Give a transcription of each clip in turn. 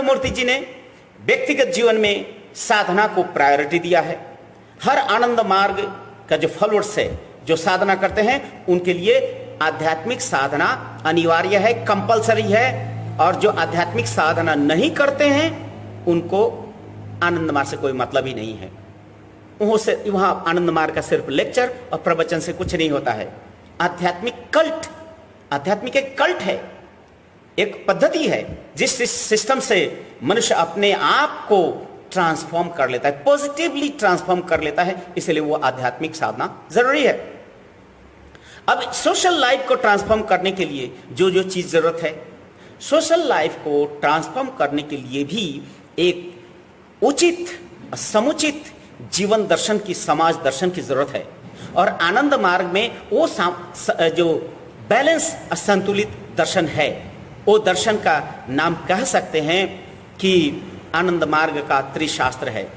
मूर्ति जी ने व्यक्तिगत जीवन में साधना को प्रायोरिटी दिया है। हर आनंद मार्ग का जो फॉलोअर्स है, जो साधना करते हैं, उनके लिए आध्यात्मिक साधना अनिवार्य है, कंपलसरी है। और जो आध्यात्मिक साधना नहीं करते हैं उनको आनंद मार्ग से कोई मतलब ही नहीं है। वहां आनंद मार्ग का सिर्फ लेक्चर और प्रवचन से कुछ नहीं होता है। आध्यात्मिक कल्ट, आध्यात्मिक एक कल्ट है, एक पद्धति है जिस सिस्टम से मनुष्य अपने आप को ट्रांसफॉर्म कर लेता है, पॉजिटिवली ट्रांसफॉर्म कर लेता है। इसलिए वो आध्यात्मिक साधना जरूरी है। अब सोशल लाइफ को ट्रांसफॉर्म करने के लिए जो जो चीज जरूरत है, सोशल लाइफ को ट्रांसफॉर्म करने के लिए भी एक उचित समुचित जीवन दर्शन की, समाज दर्शन की जरूरत है। और आनंद मार्ग में वो जो बैलेंस, संतुलित दर्शन है, वो दर्शन का नाम कह सकते हैं कि आनंद मार्ग का त्रिशास्त्र है,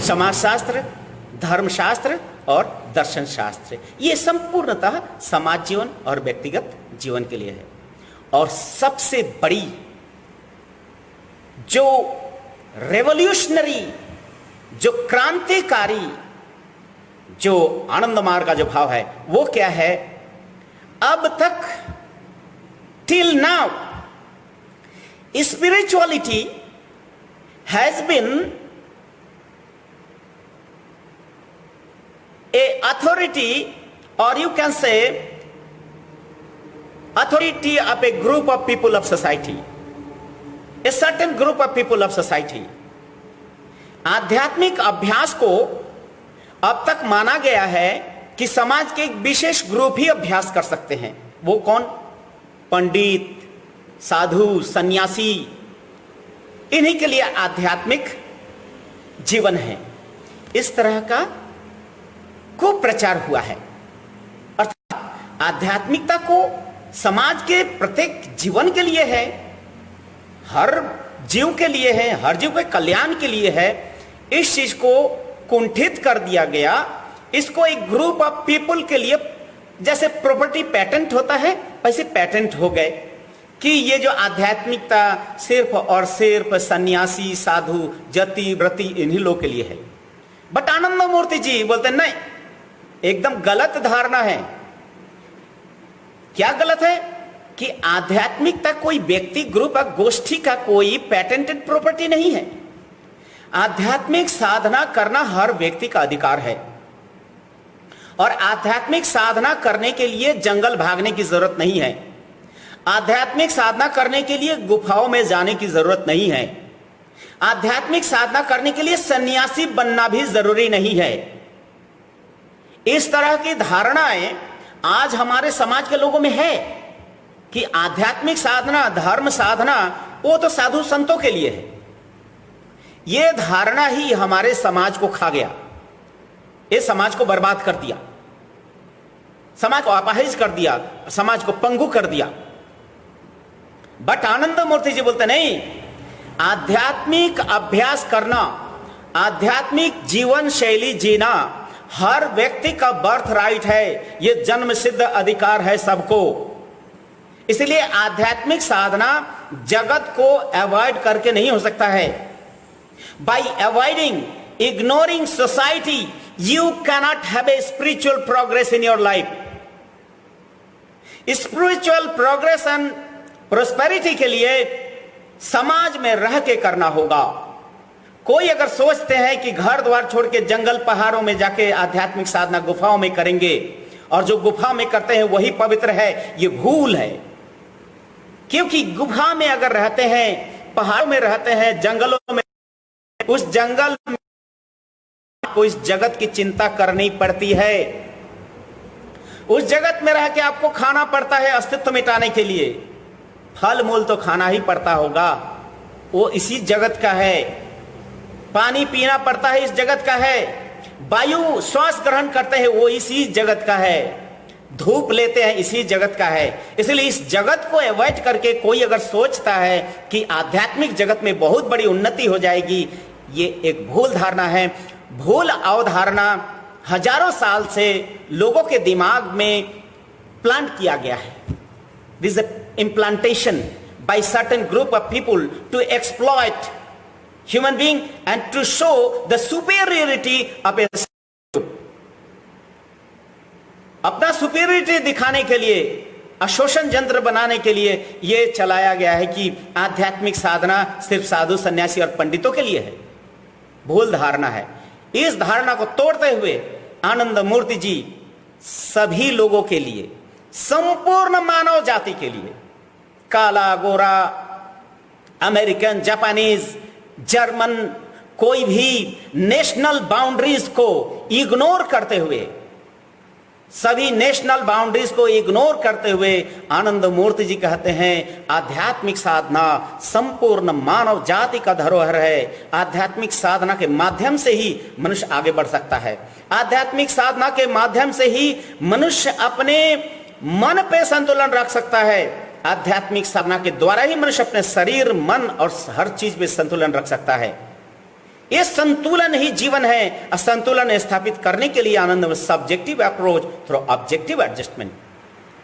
समाज शास्त्र, धर्मशास्त्र और दर्शन शास्त्र। ये संपूर्णतः समाज जीवन और व्यक्तिगत जीवन के लिए है। और सबसे बड़ी जो रेवोल्यूशनरी, जो क्रांतिकारी, जो आनंद मार्ग का जो भाव है वो क्या है? अब तक till now spirituality has been a authority, और you can say authority of a group of people of society, a certain group of people of society। आध्यात्मिक अभ्यास को अब तक माना गया है कि समाज के एक विशेष ग्रुप ही अभ्यास कर सकते हैं। वो कौन? पंडित, साधु, सन्यासी। इन्हीं के लिए आध्यात्मिक जीवन है। इस तरह का कुप्रचार हुआ है। अर्थात आध्यात्मिकता को समाज के प्रत्येक जीवन के लिए है, हर जीव के लिए है, हर जीव के कल्याण के लिए है। इस चीज को कुंठित कर दिया गया। इसको एक ग्रुप ऑफ पीपल के लिए, जैसे प्रॉपर्टी पेटेंट होता है वैसे पेटेंट हो गए कि ये जो आध्यात्मिकता सिर्फ और सिर्फ सन्यासी, साधु, जति, व्रती इन्हीं लोग के लिए है। बट आनंद मूर्ति जी बोलते नहीं, एकदम गलत धारणा है। क्या गलत है? कि आध्यात्मिकता कोई व्यक्ति, ग्रुप, गोष्ठी का कोई पेटेंटेड प्रॉपर्टी नहीं है। आध्यात्मिक साधना करना हर व्यक्ति का अधिकार है। और आध्यात्मिक साधना करने के लिए जंगल भागने की जरूरत नहीं है। आध्यात्मिक साधना करने के लिए गुफाओं में जाने की जरूरत नहीं है। आध्यात्मिक साधना करने के लिए सन्यासी बनना भी जरूरी नहीं है। इस तरह की धारणाएं आज हमारे समाज के लोगों में है कि आध्यात्मिक साधना, धर्म साधना वो तो साधु संतों के लिए है। यह धारणा ही हमारे समाज को खा गया। ये समाज को बर्बाद कर दिया, समाज को अपाहिज कर दिया, समाज को पंगु कर दिया। बट आनंद मूर्ति जी बोलते नहीं, आध्यात्मिक अभ्यास करना, आध्यात्मिक जीवन शैली जीना हर व्यक्ति का बर्थ राइट है। यह जन्म सिद्ध अधिकार है सबको। इसलिए आध्यात्मिक साधना जगत को अवॉइड करके नहीं हो सकता है। Bye avoiding, ignoring society, you cannot have a spiritual progress in your life. Spiritual progress and prosperity के लिए समाज में रह के करना होगा। कोई अगर सोचते हैं कि घर द्वार छोड़ के जंगल पहाड़ों में जाके आध्यात्मिक साधना गुफाओं में करेंगे और जो गुफा में करते हैं वही पवित्र है, ये भूल है। क्योंकि गुफा में अगर रहते हैं, पहाड़ों में रहते हैं, जंगलों में, उस जंगल में को इस जगत की चिंता करनी पड़ती है। उस जगत में रह के आपको खाना पड़ता है अस्तित्व मिटाने के लिए। फल मूल तो खाना ही पड़ता होगा, वो इसी जगत का है। पानी पीना पड़ता है, इस जगत का है। वायु श्वास ग्रहण करते हैं, वो इसी जगत का है। धूप लेते हैं, इसी जगत का है। इसलिए इस जगत को अवॉइड करके कोई अगर सोचता है कि आध्यात्मिक जगत में बहुत बड़ी उन्नति हो जाएगी, ये एक भूल धारणा है। भूल अवधारणा हजारों साल से लोगों के दिमाग में प्लांट किया गया है। This implantation by certain group of people to exploit human being and to show the superiority of a group. अपना सुपीरियरिटी दिखाने के लिए, अशोषण यंत्र बनाने के लिए यह चलाया गया है कि आध्यात्मिक साधना सिर्फ साधु सन्यासी और पंडितों के लिए है। भूल धारणा है। इस धारणा को तोड़ते हुए आनंद मूर्ति जी सभी लोगों के लिए, संपूर्ण मानव जाति के लिए, काला, गोरा, अमेरिकन, जापानीज, जर्मन, कोई भी नेशनल बाउंड्रीज को इग्नोर करते हुए, सभी नेशनल बाउंड्रीज को इग्नोर करते हुए आनंद मूर्ति जी कहते हैं आध्यात्मिक साधना संपूर्ण मानव जाति का धरोहर है। आध्यात्मिक साधना के माध्यम से ही मनुष्य आगे बढ़ सकता है। आध्यात्मिक साधना के माध्यम से ही मनुष्य अपने मन पे संतुलन रख सकता है। आध्यात्मिक साधना के द्वारा ही मनुष्य अपने शरीर, मन और हर चीज में संतुलन रख सकता है। ये संतुलन ही जीवन है। असंतुलन स्थापित करने के लिए आनंद subjective approach through objective adjustment,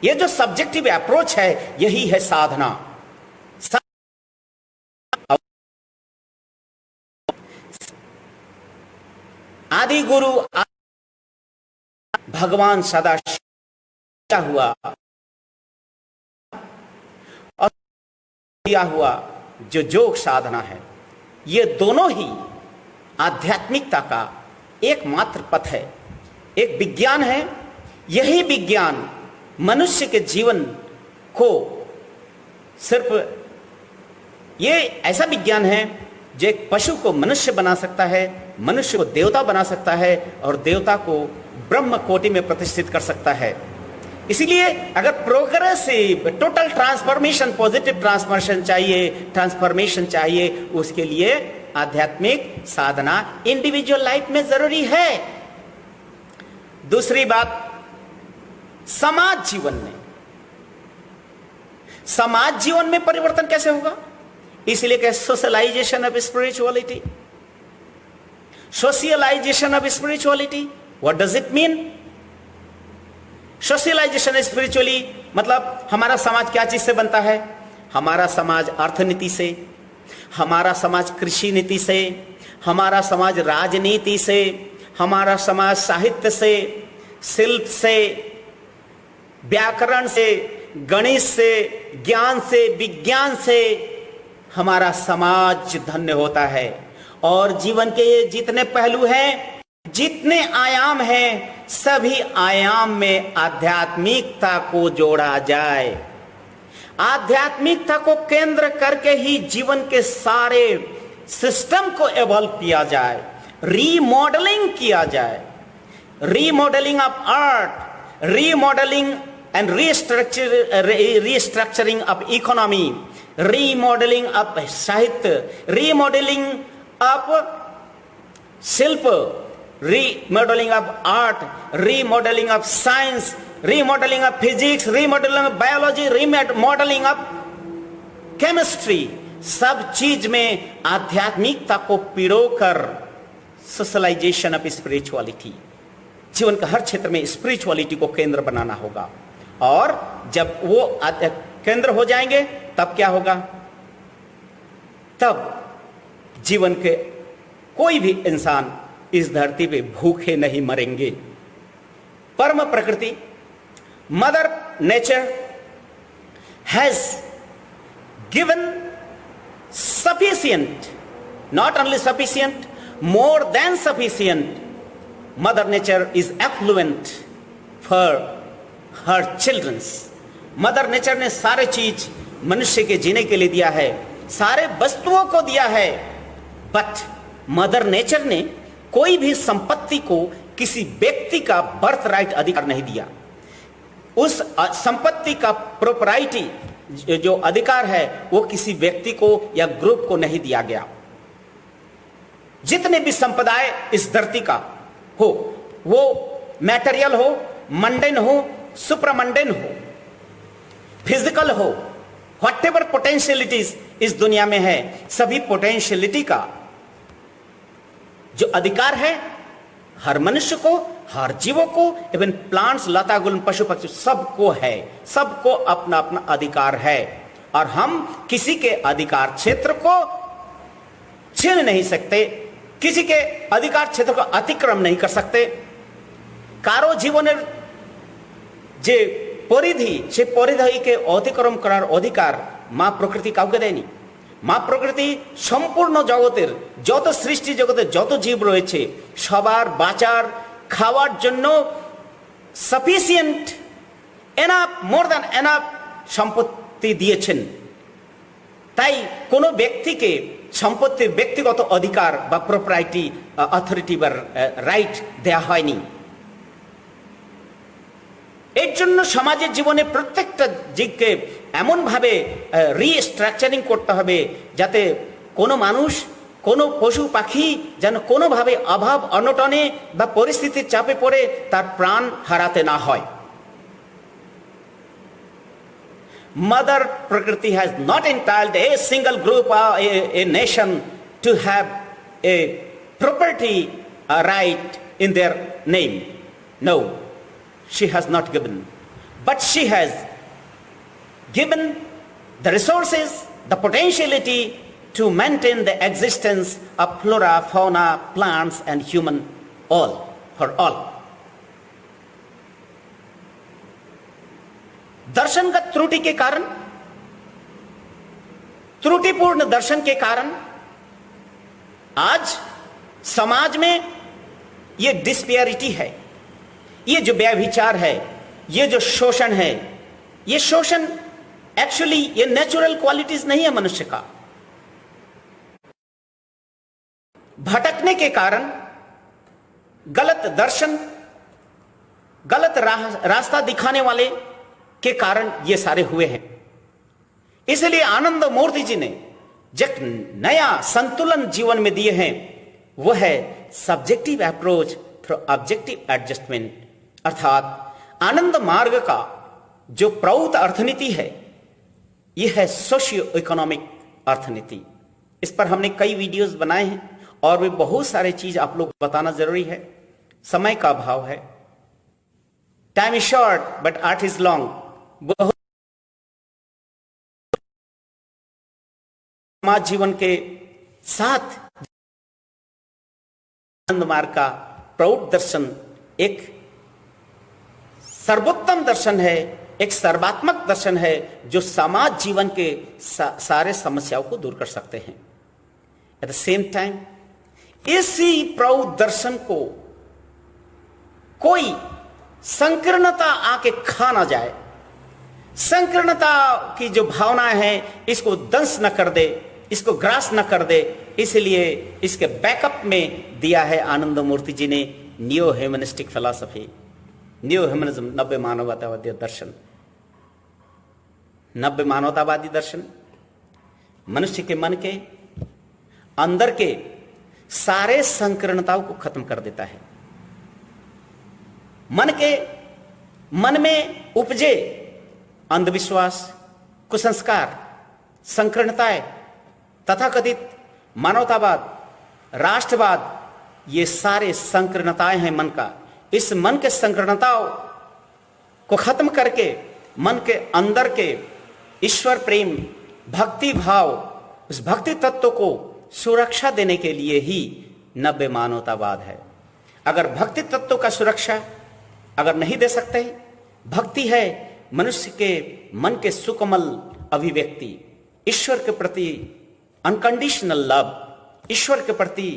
ये जो सब्जेक्टिव अप्रोच है यही है साधना। आदि गुरु भगवान सदा हुआ और दिया हुआ जो योग साधना है, ये दोनों ही आध्यात्मिकता का एकमात्र पथ है, एक विज्ञान है। यही विज्ञान मनुष्य के जीवन को सिर्फ, ये ऐसा विज्ञान है जो एक पशु को मनुष्य बना सकता है, मनुष्य को देवता बना सकता है और देवता को ब्रह्म कोटि में प्रतिष्ठित कर सकता है। इसीलिए अगर progressive total transformation, positive transformation चाहिए, उसके लिए आध्यात्मिक साधना इंडिविजुअल लाइफ में जरूरी है। दूसरी बात, समाज जीवन में परिवर्तन कैसे होगा? इसलिए कि socialization of spirituality, socialization of spirituality, what does it mean? Socialization spiritually मतलब हमारा समाज क्या चीज से बनता है? हमारा समाज अर्थनीति से, हमारा समाज कृषि नीति से, हमारा समाज राजनीति से, हमारा समाज साहित्य से, शिल्प से, व्याकरण से, गणित से, ज्ञान से, विज्ञान से हमारा समाज धन्य होता है। और जीवन के ये जितने पहलू हैं, जितने आयाम हैं, सभी आयाम में आध्यात्मिकता को जोड़ा जाए। आध्यात्मिकता को केंद्र करके ही जीवन के सारे सिस्टम को एवॉल्व किया जाए, रीमॉडलिंग किया जाए, remodelling of art, remodelling and restructuring of economy, remodelling of साहित्य, रीमॉडलिंग ऑफ शिल्प, remodeling of art, remodeling of science, remodeling of physics, remodeling of biology, remodeling of chemistry, सब चीज में आध्यात्मिकता को पिरोकर सोशलाइजेशन ऑफ स्पिरिचुअलिटी, जीवन का हर क्षेत्र में स्पिरिचुअलिटी को केंद्र बनाना होगा। और जब वो केंद्र हो जाएंगे तब क्या होगा? तब जीवन के कोई भी इंसान इस धरती पे भूखे नहीं मरेंगे। परम प्रकृति, mother nature has given sufficient, not only sufficient, more than sufficient. Mother nature is affluent for her childrens. Mother nature ने सारे चीज मनुष्य के जीने के लिए दिया है, सारे वस्तुओं को दिया है, बट मदर नेचर ने कोई भी संपत्ति को किसी व्यक्ति का बर्थ राइट अधिकार नहीं दिया। उस संपत्ति का प्रोपराइटी जो अधिकार है वो किसी व्यक्ति को या ग्रुप को नहीं दिया गया। जितने भी संपदाएं इस धरती का हो, वो मैटेरियल हो, मंडेन हो, सुपरामंडेन हो, फिजिकल हो, व्हाटएवर पोटेंशियलिटीज इस दुनिया में है, सभी पोटेंशियलिटी का जो अधिकार है हर मनुष्य को, हर जीवों को, इवन प्लांट्स, लता गुल्म, पशु पक्षी सबको है, सबको अपना अपना अधिकार है। और हम किसी के अधिकार क्षेत्र को छीन नहीं सकते, किसी के अधिकार क्षेत्र को अतिक्रम नहीं कर सकते। कारो जीवनेर जे परिधि से परिधि के अतिक्रम करार अधिकार मा प्रकृति काउके देयনি। मा प्रकृति सम्पूर्ण जगतेर যত सृष्टि जगते যত जीव रयेछे सबार बाचार खावार जन्य sufficient enough more than enough सम्पत्ति दिएছেন। তাই কোনো ব্যক্তিকে সম্পত্তির ব্যক্তিগত অধিকার বা প্রপার্টি অথরিটি বা রাইট দেয়া হয়নি। এর জন্য সমাজের জীবনে প্রত্যেকটা দিককে এমন ভাবে রিস্ট্রাকচারিং করতে হবে যাতে কোনো মানুষ কোনো পশু পাখি যেন কোনোভাবে অভাব অনটনে বা পরিস্থিতির চাপে পড়ে তার প্রাণ হারাতে না হয়। Mother Prakriti has not entitled a single group or a nation to have a property right in their name. No, she has not given. But she has given the resources, the potentiality to maintain the existence of flora, fauna, plants and human all, for all. दर्शनगत त्रुटि के कारण, त्रुटिपूर्ण दर्शन के कारण आज समाज में ये डिस्पेरिटी है, ये जो व्यभिचार है, ये जो शोषण है, ये शोषण एक्चुअली ये नेचुरल क्वालिटीज नहीं है मनुष्य का। भटकने के कारण गलत दर्शन, गलत रास्ता दिखाने वाले के कारण ये सारे हुए हैं। इसलिए आनंद मूर्ति जी ने जो नया संतुलन जीवन में दिए हैं वह है subjective approach through objective adjustment, अर्थात आनंद मार्ग का जो प्रौत अर्थनीति है यह है सोशियो इकोनॉमिक अर्थनीति। इस पर हमने कई वीडियोस बनाए हैं और भी बहुत सारे चीज आप लोग बताना जरूरी है, समय का अभाव है। Time is short but art is long. बहुत समाज जीवन के साथ आनंद मार्ग का प्रौढ़ दर्शन एक सर्वोत्तम दर्शन है, एक सर्वात्मक दर्शन है जो समाज जीवन के सारे समस्याओं को दूर कर सकते हैं। एट द सेम टाइम इसी प्रौढ़ दर्शन को कोई संकीर्णता आके खा ना जाए, संकीर्णता की जो भावनाएं हैं इसको दंश न कर दे, इसको ग्रास न कर दे। इसलिए इसके बैकअप में दिया है आनंद मूर्ति जी ने new humanistic philosophy, new humanism, नव्य मानवतावादी दर्शन। नव्य मानवतावादी दर्शन मनुष्य के मन के अंदर के सारे संकीर्णताओं को खत्म कर देता है। मन में उपजे अंधविश्वास, कुसंस्कार, संकीर्णताएं, तथाकथित मानवतावाद, राष्ट्रवाद, ये सारे संकीर्णताएं हैं मन का। इस मन के संकीर्णताओं को खत्म करके मन के अंदर के ईश्वर प्रेम, भक्ति भाव, उस भक्ति तत्व को सुरक्षा देने के लिए ही नव्य मानवतावाद है। अगर भक्ति तत्व का सुरक्षा अगर नहीं दे सकते, भक्ति है मनुष्य के मन के सुकोमल अभिव्यक्ति, ईश्वर के प्रति अनकंडीशनल लव, ईश्वर के प्रति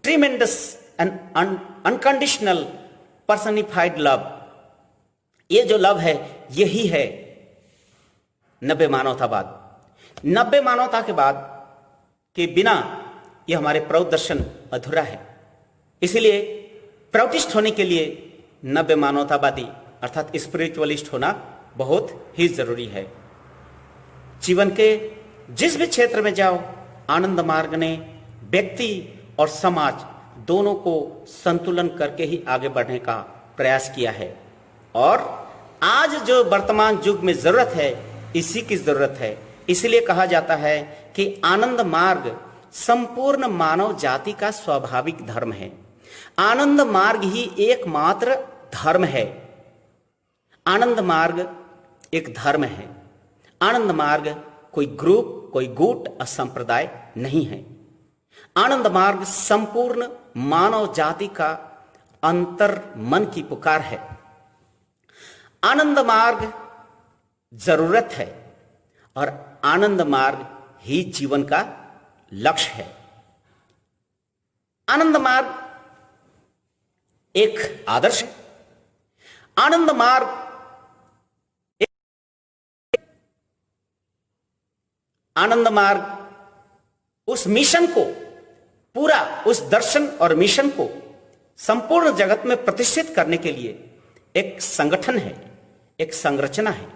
tremendous and unconditional personified love. ये जो लव है यही है नव्य मानवतावाद। नव्य मानवता के बाद के बिना यह हमारे प्रौढ़ दर्शन अधूरा है। इसलिए प्रौटिस्ट होने के लिए नव्य मानवतावादी अर्थात स्पिरिचुअलिस्ट होना बहुत ही जरूरी है। जीवन के जिस भी क्षेत्र में जाओ, आनंद मार्ग ने व्यक्ति और समाज दोनों को संतुलन करके ही आगे बढ़ने का प्रयास किया है। और आज जो वर्तमान युग में जरूरत है इसी की जरूरत है। इसलिए कहा जाता है कि आनंद मार्ग संपूर्ण मानव जाति का स्वाभाविक धर्म है। आनंद मार्ग ही एकमात्र धर्म है। आनंद मार्ग एक धर्म है। आनंद मार्ग कोई ग्रुप, कोई गुट, संप्रदाय नहीं है। आनंद मार्ग संपूर्ण मानव जाति का अंतर मन की पुकार है। आनंद मार्ग जरूरत है और आनंद मार्ग ही जीवन का लक्ष्य है। आनंद मार्ग एक आदर्श है। आनंद मार्ग आनंद मार्ग उस मिशन को पूरा, उस दर्शन और मिशन को संपूर्ण जगत में प्रतिष्ठित करने के लिए एक संगठन है, एक संरचना है।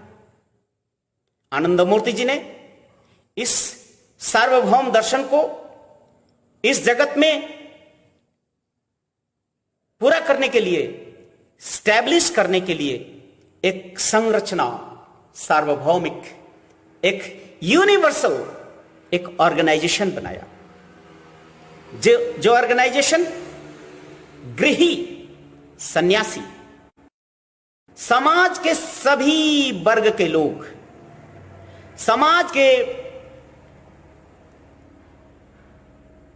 आनंद मूर्ति जी ने इस सार्वभौम दर्शन को इस जगत में पूरा करने के लिए, स्टैब्लिश करने के लिए एक संरचना, सार्वभौमिक, एक यूनिवर्सल एक ऑर्गेनाइजेशन बनाया। जो ऑर्गेनाइजेशन गृही सन्यासी, समाज के सभी वर्ग के लोग, समाज के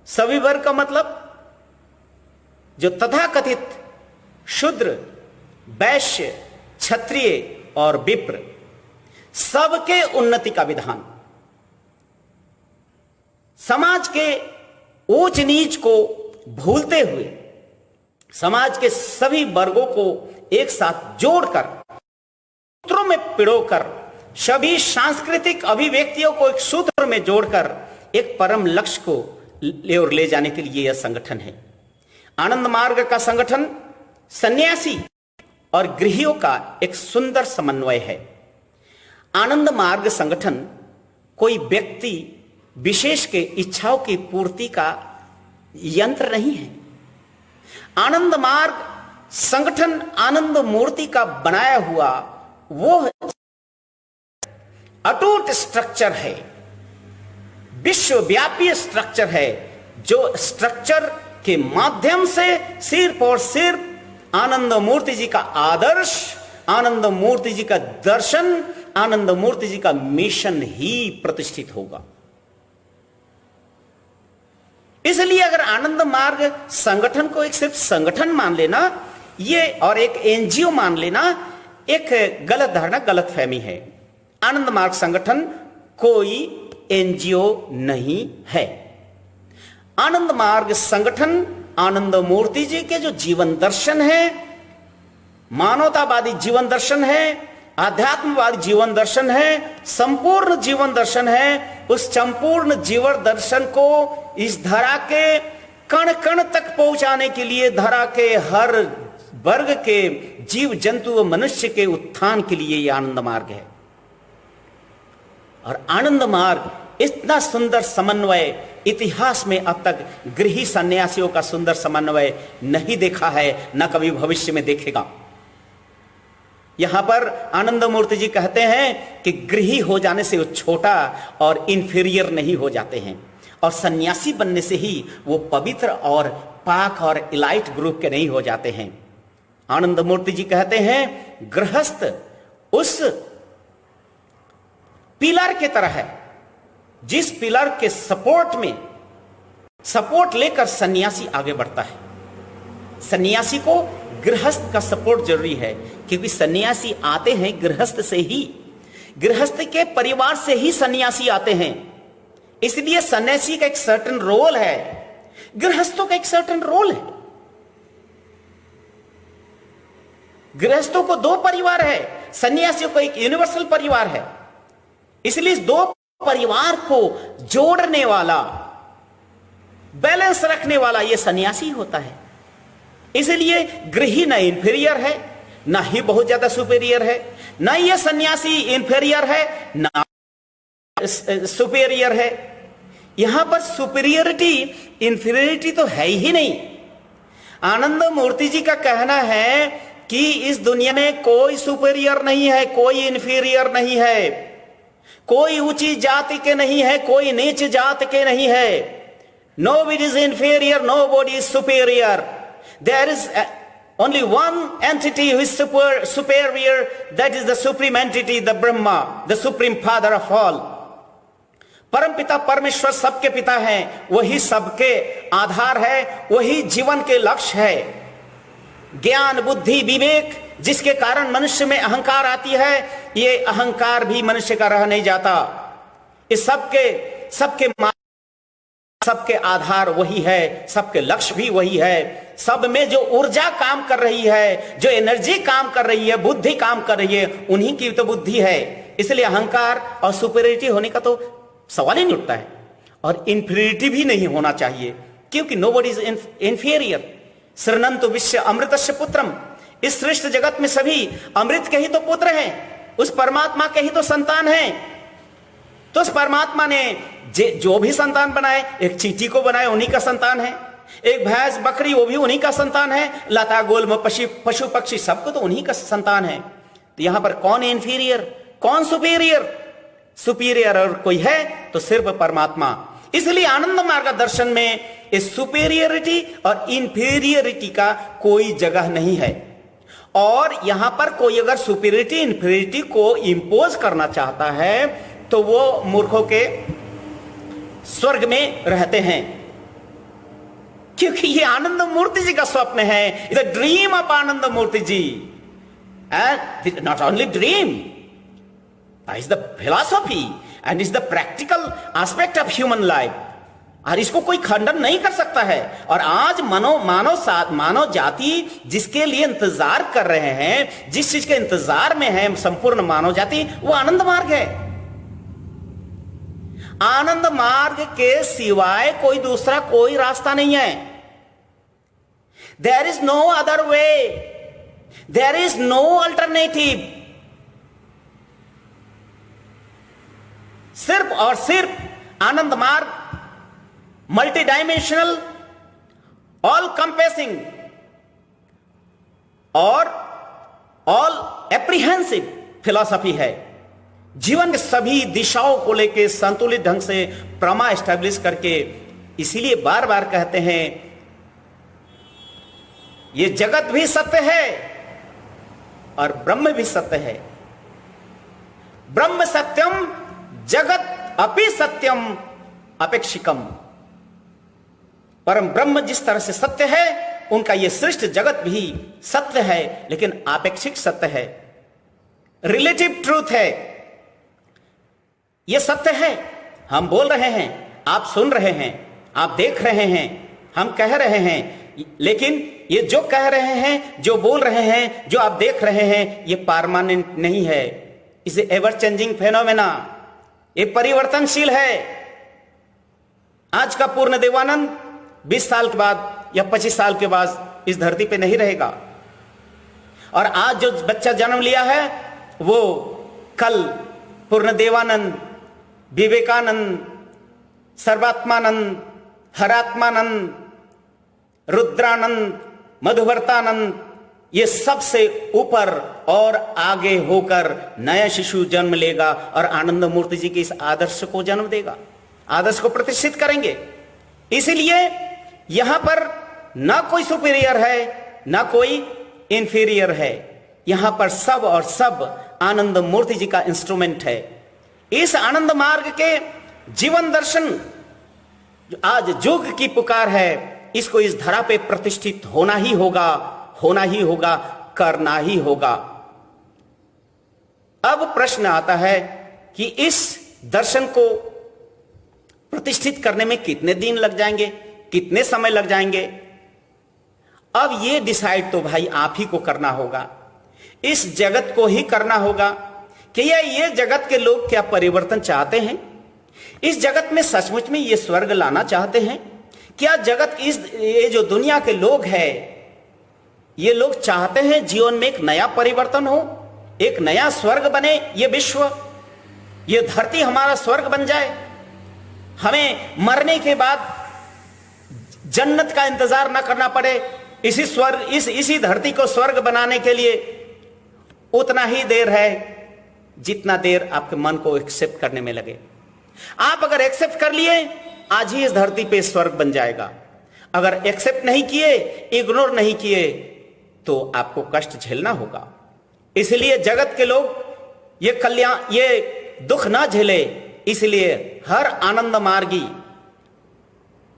सभी वर्ग का मतलब जो तथाकथित शूद्र, वैश्य, क्षत्रिय और विप्र, सबके उन्नति का विधान, समाज के ऊंच नीच को भूलते हुए समाज के सभी वर्गों को एक साथ जोड़कर, सूत्रों में पिरोकर, सभी सांस्कृतिक अभिव्यक्तियों को एक सूत्र में जोड़कर एक परम लक्ष्य को ले जाने के लिए यह संगठन है। आनंद मार्ग का संगठन सन्यासी और गृहियों का एक सुंदर समन्वय है। आनंद मार्ग संगठन कोई व्यक्ति विशेष के इच्छाओं की पूर्ति का यंत्र नहीं है। आनंद मार्ग संगठन आनंद मूर्ति का बनाया हुआ वो अटूट स्ट्रक्चर है, विश्वव्यापी स्ट्रक्चर है, जो स्ट्रक्चर के माध्यम से सिर्फ और सिर्फ आनंद मूर्ति जी का आदर्श, आनंद मूर्ति जी का दर्शन, आनंद मूर्ति जी का मिशन ही प्रतिष्ठित होगा। इसलिए अगर आनंद मार्ग संगठन को एक सिर्फ संगठन मान लेना ये और एक एनजीओ मान लेना एक गलत धारणा, गलत फहमी है। आनंद मार्ग संगठन कोई एनजीओ नहीं है। आनंद मार्ग संगठन आनंद मूर्ति जी के जो जीवन दर्शन है, मानवतावादी जीवन दर्शन है, आध्यात्मवादी जीवन दर्शन है, संपूर्ण जीवन दर्शन है, उस संपूर्ण जीवन दर्शन को इस धरा के कण कण तक पहुंचाने के लिए, धरा के हर वर्ग के जीव जंतु व मनुष्य के उत्थान के लिए यह आनंद मार्ग है। और आनंद मार्ग इतना सुंदर समन्वय इतिहास में अब तक गृही सन्यासियों का सुंदर समन्वय नहीं देखा है, न कभी भविष्य में देखेगा। यहां पर आनंद मूर्ति जी कहते हैं कि गृही हो जाने से वो छोटा और इंफीरियर नहीं हो जाते हैं, और सन्यासी बनने से ही वो पवित्र और पाक और इलाइट ग्रुप के नहीं हो जाते हैं। आनंद मूर्ति जी कहते हैं गृहस्थ उस पिलर के तरह है जिस पिलर के सपोर्ट लेकर सन्यासी आगे बढ़ता है। सन्यासी को गृहस्थ का सपोर्ट जरूरी है, क्योंकि सन्यासी आते हैं गृहस्थ से ही, गृहस्थ के परिवार से ही सन्यासी आते हैं। इसलिए सन्यासी का एक सर्टेन रोल है, गृहस्थों का एक सर्टेन रोल है। गृहस्थों को दो परिवार है, सन्यासियों को एक यूनिवर्सल परिवार है। इसलिए इस दो परिवार को जोड़ने वाला, बैलेंस रखने वाला यह सन्यासी होता है। इसलिए गृही न इंफीरियर है, ना ही बहुत ज्यादा सुपेरियर है, ना यह सन्यासी इंफीरियर है, ना सुपेरियर है। यहां पर सुपीरियरिटी इंफीरियरिटी तो है ही नहीं। आनंद मूर्ति जी का कहना है कि इस दुनिया में कोई सुपेरियर नहीं है, कोई इंफीरियर नहीं है, कोई ऊंची जाति के नहीं है, कोई नीच जात के नहीं है। Nobody is inferior, nobody is superior. There is only one entity who is superior, that is the supreme entity, the Brahma, the supreme father of all. परमपिता परमेश्वर सबके पिता हैं, वही सबके आधार है, वही जीवन के लक्ष्य है। ज्ञान, बुद्धि, विवेक जिसके कारण मनुष्य में अहंकार आती है, ये अहंकार भी मनुष्य का रह नहीं जाता। इस सबके आधार वही है, सबके लक्ष्य भी वही है। सब में जो ऊर्जा काम कर रही है, जो एनर्जी काम कर रही है, बुद्धि काम कर रही है, उन्हीं की तो बुद्धि है। इसलिए अहंकार और सुपीरियरिटी होने का तो सवाल ही नहीं उठता है, और इंफीरियरिटी भी नहीं होना चाहिए, क्योंकि नोबडी इज इंफीरियर। श्रृणन्तु विश्व अमृतस्य पुत्रम, इस सृष्ट जगत में सभी अमृत के ही तो पुत्र हैं, उस परमात्मा के ही तो संतान हैं। तो उस परमात्मा ने जो भी संतान बनाए, एक चींटी को बनाए उन्हीं का संतान है, एक भैंस बकरी वो भी उन्हीं का संतान है, लता गोल्म पशु पक्षी सबको तो उन्हीं का संतान है। तो यहां पर कौन इंफीरियर, कौन सुपीरियर? सुपीरियर और कोई है तो सिर्फ परमात्मा। इसलिए आनंद मार्ग दर्शन में इस सुपीरियरिटी और इंफीरियरिटी का कोई जगह नहीं है। और यहां पर कोई अगर सुपीरियरिटी इंफीरियरिटी को इंपोज करना चाहता है तो वो मूर्खों के स्वर्ग में रहते हैं, क्योंकि ये आनंद मूर्ति जी का स्वप्न है। The dream of Anand Murthy ji, and not only dream, is the philosophy and is the practical aspect of human life. और इसको कोई खंडन नहीं कर सकता है। और आज मानव जाति जिसके लिए इंतजार कर रहे हैं, जिस चीज के इंतजार में है संपूर्ण मानव जाति, वो आनंद मार्ग है। आनंद मार्ग के सिवाय कोई दूसरा कोई रास्ता नहीं है। There is no other way, there is no alternative. सिर्फ और सिर्फ आनंद मार्ग मल्टी डायमेंशनल, ऑल कंपेसिंग और ऑल एप्रीहेंसिव फिलॉसफी है। जीवन के सभी दिशाओं को लेकर संतुलित ढंग से प्रमा एस्टैब्लिश करके, इसीलिए बार बार कहते हैं ये जगत भी सत्य है और ब्रह्म भी सत्य है। ब्रह्म सत्यम जगत अपि सत्यम अपेक्षिकम। परम ब्रह्म जिस तरह से सत्य है, उनका यह सृष्ट जगत भी सत्य है, लेकिन आपेक्षिक सत्य है, रिलेटिव ट्रूथ है। यह सत्य है, हम बोल रहे हैं, आप सुन रहे हैं, आप देख रहे हैं, हम कह रहे हैं, लेकिन ये जो कह रहे हैं, जो बोल रहे हैं, जो आप देख रहे हैं, ये परमानेंट नहीं है। इसे एवर चेंजिंग फेनोमेना, ये परिवर्तनशील है। आज का पूर्ण देवानंद 20 साल के बाद या 25 साल के बाद इस धरती पे नहीं रहेगा, और आज जो बच्चा जन्म लिया है वो कल पूर्ण देवानंद, विवेकानंद, सर्वात्मानंद, हरात्मानंद, रुद्रानंद, मधुवर्तानंद, ये सबसे ऊपर और आगे होकर नया शिशु जन्म लेगा और आनंद मूर्ति जी के इस आदर्श को जन्म देगा, आदर्श को प्रतिष्ठित करेंगे। इसीलिए यहां पर ना कोई सुपीरियर है ना कोई इंफीरियर है, यहां पर सब और सब आनंद मूर्ति जी का इंस्ट्रूमेंट है। इस आनंद मार्ग के जीवन दर्शन जो आज युग की पुकार है, इसको इस धरा पे प्रतिष्ठित होना ही होगा, होना ही होगा, करना ही होगा। अब प्रश्न आता है कि इस दर्शन को प्रतिष्ठित करने में कितने दिन लग जाएंगे, कितने समय लग जाएंगे? अब ये डिसाइड तो भाई आप ही को करना होगा, इस जगत को ही करना होगा कि ये जगत के लोग क्या परिवर्तन चाहते हैं? इस जगत में सचमुच में ये स्वर्ग लाना चाहते हैं क्या? जगत ये जो दुनिया के लोग हैं, ये लोग चाहते हैं जीवन में एक नया परिवर्तन हो, एक नया स्वर्ग बने, ये विश्व, ये धरती हमारा स्वर्ग बन जाए, हमें मरने के बाद जन्नत का इंतजार ना करना पड़े। इसी धरती को स्वर्ग बनाने के लिए उतना ही देर है जितना देर आपके मन को एक्सेप्ट करने में लगे। आप अगर एक्सेप्ट कर लिए, आज ही इस धरती पे स्वर्ग बन जाएगा। अगर एक्सेप्ट नहीं किए, इग्नोर नहीं किए, तो आपको कष्ट झेलना होगा। इसलिए जगत के लोग ये दुख ना झेले, इसलिए हर आनंद मार्गी,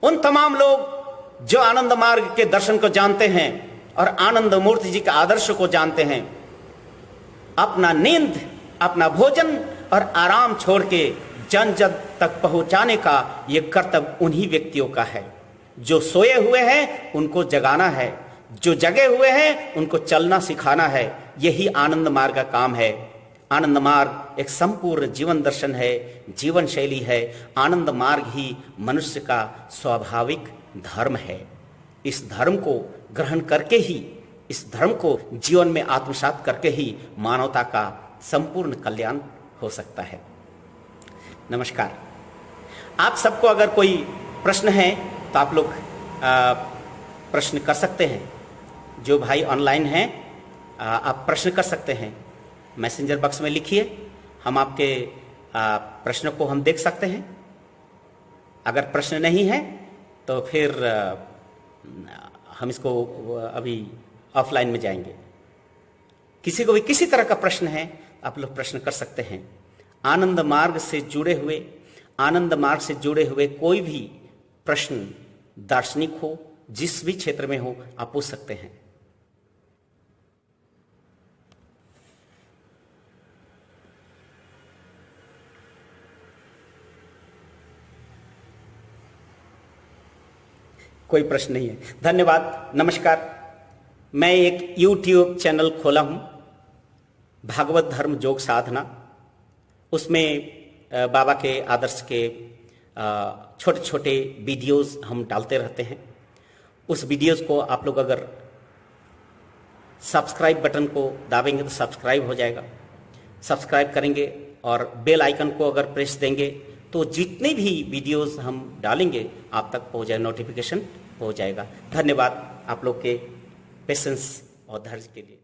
उन तमाम लोग जो आनंद मार्ग के दर्शन को जानते हैं और आनंद मूर्ति जी के आदर्श को जानते हैं, अपना नींद, अपना भोजन और आराम छोड़ के जन जन तक पहुंचाने का यह कर्तव्य उन्हीं व्यक्तियों का है। जो सोए हुए हैं उनको जगाना है, जो जगे हुए हैं उनको चलना सिखाना है। यही आनंद मार्ग का काम है। आनंद मार्ग एक संपूर्ण जीवन दर्शन है, जीवन शैली है। आनंद मार्ग ही मनुष्य का स्वाभाविक धर्म है। इस धर्म को ग्रहण करके ही, इस धर्म को जीवन में आत्मसात करके ही मानवता का संपूर्ण कल्याण हो सकता है। नमस्कार। आप सबको अगर कोई प्रश्न है तो आप लोग प्रश्न कर सकते हैं। जो भाई ऑनलाइन हैं आप प्रश्न कर सकते हैं, मैसेंजर बॉक्स में लिखिए, हम आपके प्रश्न को हम देख सकते हैं। अगर प्रश्न नहीं है तो फिर हम इसको अभी ऑफलाइन में जाएंगे। किसी को भी किसी तरह का प्रश्न है आप लोग प्रश्न कर सकते हैं। आनंद मार्ग से जुड़े हुए कोई भी प्रश्न, दार्शनिक हो, जिस भी क्षेत्र में हो, आप पूछ सकते हैं। कोई प्रश्न नहीं है। धन्यवाद, नमस्कार। मैं एक YouTube चैनल खोला हूं, भागवत धर्म योग साधना। उसमें बाबा के आदर्श के छोटे छोटे वीडियोस हम डालते रहते हैं। उस वीडियोस को आप लोग अगर सब्सक्राइब बटन को दाबेंगे तो सब्सक्राइब हो जाएगा। सब्सक्राइब करेंगे और बेल आइकन को अगर प्रेस देंगे तो जितने भी वीडियोस हम डालेंगे आप तक पहुंच जाए, नोटिफिकेशन हो जाएगा। धन्यवाद आप लोग के पेशेंस और धैर्य के लिए।